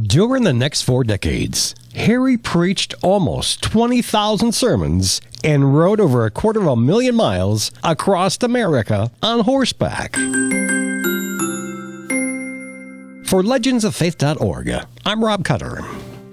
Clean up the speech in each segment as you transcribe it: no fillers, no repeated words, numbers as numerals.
During the next 4 decades, Harry preached almost 20,000 sermons and rode over 250,000 miles across America on horseback. For legendsoffaith.org, I'm Rob Cutter.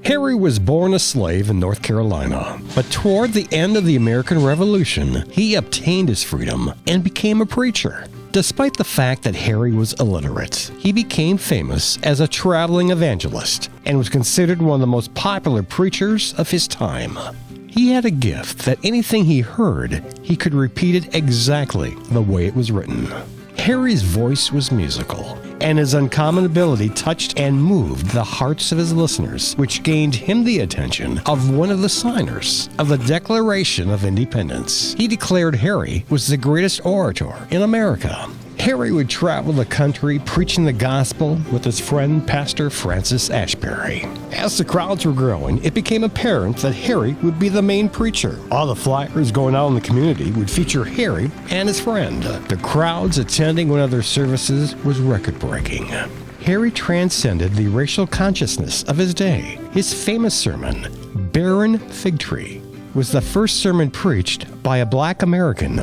Harry was born a slave in North Carolina, but toward the end of the American Revolution, he obtained his freedom and became a preacher. Despite the fact that Harry was illiterate, he became famous as a traveling evangelist and was considered one of the most popular preachers of his time. He had a gift that anything he heard, he could repeat it exactly the way it was written. Harry's voice was musical, and his uncommon ability touched and moved the hearts of his listeners, which gained him the attention of one of the signers of the Declaration of Independence. He declared Harry was the greatest orator in America. Harry would travel the country preaching the gospel with his friend Pastor Francis Ashbury. As the crowds were growing, it became apparent that Harry would be the main preacher. All the flyers going out in the community would feature Harry and his friend. The crowds attending one of their services was record-breaking. Harry transcended the racial consciousness of his day. His famous sermon, Barren Fig Tree, was the first sermon preached by a Black American.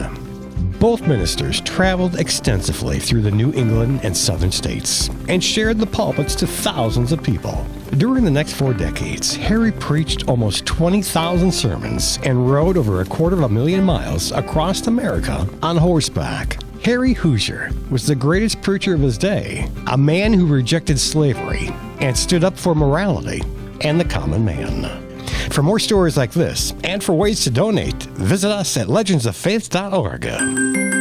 Both ministers traveled extensively through the New England and Southern states and shared the pulpits to thousands of people. During the next 4 decades, Harry preached almost 20,000 sermons and rode over 250,000 miles across America on horseback. Harry Hoosier was the greatest preacher of his day, a man who rejected slavery and stood up for morality and the common man. For more stories like this, and for ways to donate, visit us at legendsoffaith.org.